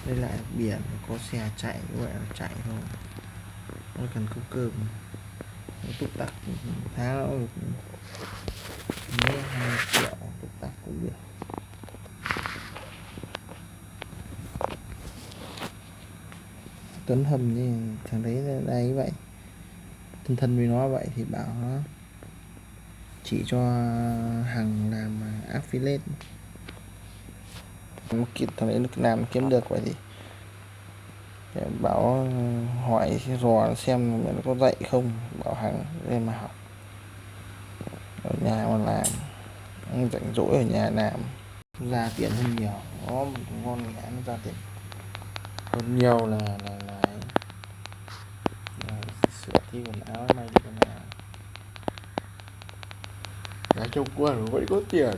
Đây lại biển có xe chạy gọi là chạy thôi, nó cần có cơm nó túc tắc tháng nó được mấy 20 triệu túc tắc cũng được. Tuấn Hầm như thằng đấy là đây vậy, thân thân với nó vậy thì bảo nó chỉ cho Hằng làm affiliate, thằng đấy làm kiếm được vậy thì bảo hỏi dò xem nó có dạy không, bảo Hằng lên mà học ở nhà mà làm, anh rảnh rỗi ở nhà làm ra tiền hơn nhiều, nó một ngon nghẽ nó ra tiền hơn nhiều là sửa thi quần áo may đi quần áo, nói chung cũng vẫn có tiền.